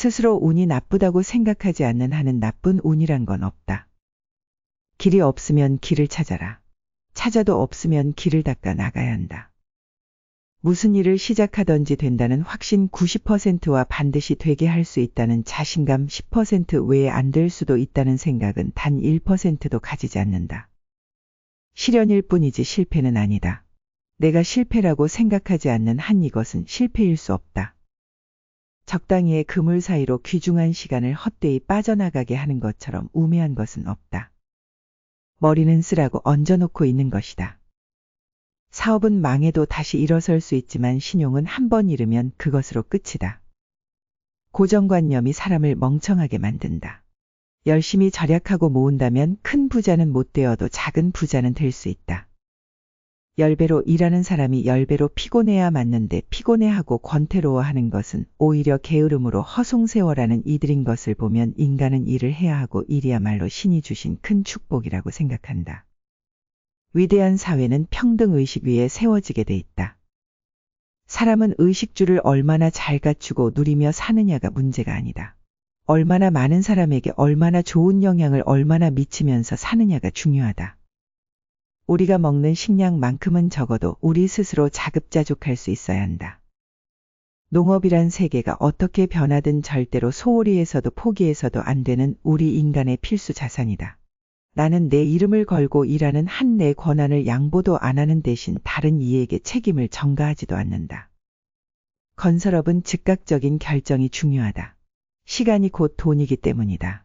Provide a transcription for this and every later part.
스스로 운이 나쁘다고 생각하지 않는 한은 나쁜 운이란 건 없다. 길이 없으면 길을 찾아라. 찾아도 없으면 길을 닦아 나가야 한다. 무슨 일을 시작하든지 된다는 확신 90%와 반드시 되게 할 수 있다는 자신감 10% 외에 안 될 수도 있다는 생각은 단 1%도 가지지 않는다. 실현일 뿐이지 실패는 아니다. 내가 실패라고 생각하지 않는 한 이것은 실패일 수 없다. 적당히의 그물 사이로 귀중한 시간을 헛되이 빠져나가게 하는 것처럼 우매한 것은 없다. 머리는 쓰라고 얹어놓고 있는 것이다. 사업은 망해도 다시 일어설 수 있지만 신용은 한 번 잃으면 그것으로 끝이다. 고정관념이 사람을 멍청하게 만든다. 열심히 절약하고 모은다면 큰 부자는 못 되어도 작은 부자는 될 수 있다. 10배로 일하는 사람이 10배로 피곤해야 맞는데 피곤해하고 권태로워하는 것은 오히려 게으름으로 허송세월하는 이들인 것을 보면 인간은 일을 해야 하고 일이야말로 신이 주신 큰 축복이라고 생각한다. 위대한 사회는 평등의식 위에 세워지게 돼 있다. 사람은 의식주를 얼마나 잘 갖추고 누리며 사느냐가 문제가 아니다. 얼마나 많은 사람에게 얼마나 좋은 영향을 얼마나 미치면서 사느냐가 중요하다. 우리가 먹는 식량만큼은 적어도 우리 스스로 자급자족할 수 있어야 한다. 농업이란 세계가 어떻게 변하든 절대로 소홀히 해서도 포기해서도 안 되는 우리 인간의 필수 자산이다. 나는 내 이름을 걸고 일하는 한 내 권한을 양보도 안 하는 대신 다른 이에게 책임을 전가하지도 않는다. 건설업은 즉각적인 결정이 중요하다. 시간이 곧 돈이기 때문이다.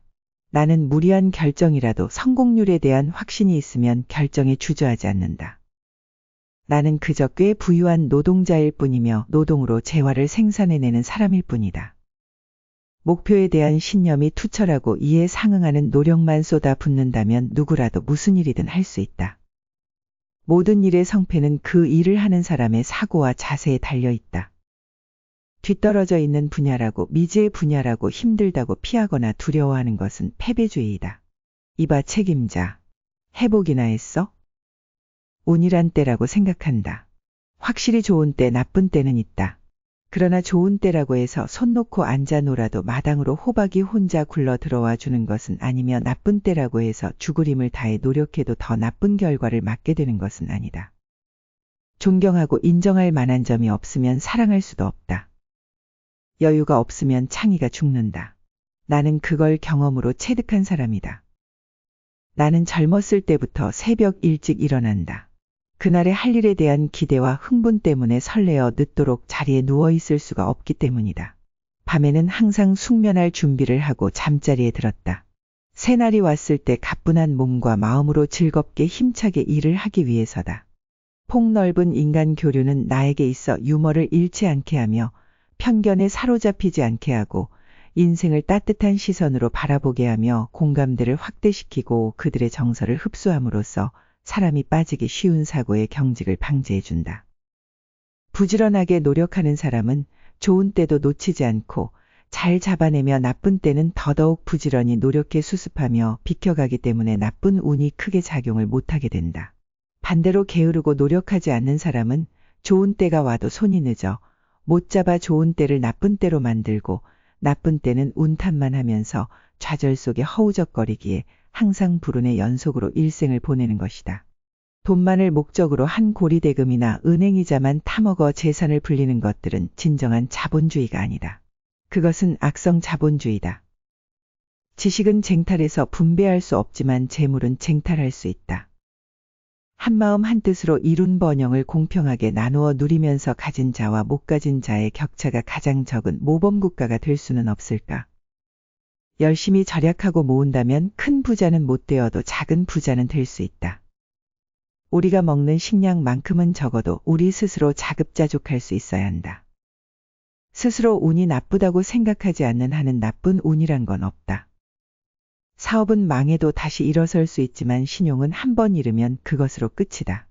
나는 무리한 결정이라도 성공률에 대한 확신이 있으면 결정에 주저하지 않는다. 나는 그저 꽤 부유한 노동자일 뿐이며 노동으로 재화를 생산해내는 사람일 뿐이다. 목표에 대한 신념이 투철하고 이에 상응하는 노력만 쏟아붓는다면 누구라도 무슨 일이든 할 수 있다. 모든 일의 성패는 그 일을 하는 사람의 사고와 자세에 달려 있다. 뒤떨어져 있는 분야라고 미지의 분야라고 힘들다고 피하거나 두려워하는 것은 패배주의이다. 이봐 책임자. 해보기나 했어? 운이란 때라고 생각한다. 확실히 좋은 때 나쁜 때는 있다. 그러나 좋은 때라고 해서 손 놓고 앉아 놀아도 마당으로 호박이 혼자 굴러 들어와 주는 것은 아니며 나쁜 때라고 해서 죽을 힘을 다해 노력해도 더 나쁜 결과를 맞게 되는 것은 아니다. 존경하고 인정할 만한 점이 없으면 사랑할 수도 없다. 여유가 없으면 창의가 죽는다. 나는 그걸 경험으로 체득한 사람이다. 나는 젊었을 때부터 새벽 일찍 일어난다. 그날의 할 일에 대한 기대와 흥분 때문에 설레어 늦도록 자리에 누워 있을 수가 없기 때문이다. 밤에는 항상 숙면할 준비를 하고 잠자리에 들었다. 새날이 왔을 때 가뿐한 몸과 마음으로 즐겁게 힘차게 일을 하기 위해서다. 폭넓은 인간 교류는 나에게 있어 유머를 잃지 않게 하며 편견에 사로잡히지 않게 하고 인생을 따뜻한 시선으로 바라보게 하며 공감대를 확대시키고 그들의 정서를 흡수함으로써 사람이 빠지기 쉬운 사고의 경직을 방지해준다. 부지런하게 노력하는 사람은 좋은 때도 놓치지 않고 잘 잡아내며 나쁜 때는 더더욱 부지런히 노력해 수습하며 비켜가기 때문에 나쁜 운이 크게 작용을 못하게 된다. 반대로 게으르고 노력하지 않는 사람은 좋은 때가 와도 손이 늦어 못 잡아 좋은 때를 나쁜 때로 만들고 나쁜 때는 운탓만 하면서 좌절 속에 허우적거리기에 항상 불운의 연속으로 일생을 보내는 것이다. 돈만을 목적으로 한 고리대금이나 은행이자만 타먹어 재산을 불리는 것들은 진정한 자본주의가 아니다. 그것은 악성 자본주의다. 지식은 쟁탈해서 분배할 수 없지만 재물은 쟁탈할 수 있다. 한마음 한뜻으로 이룬 번영을 공평하게 나누어 누리면서 가진 자와 못 가진 자의 격차가 가장 적은 모범국가가 될 수는 없을까? 열심히 절약하고 모은다면 큰 부자는 못 되어도 작은 부자는 될 수 있다. 우리가 먹는 식량만큼은 적어도 우리 스스로 자급자족할 수 있어야 한다. 스스로 운이 나쁘다고 생각하지 않는 한은 나쁜 운이란 건 없다. 사업은 망해도 다시 일어설 수 있지만 신용은 한 번 잃으면 그것으로 끝이다.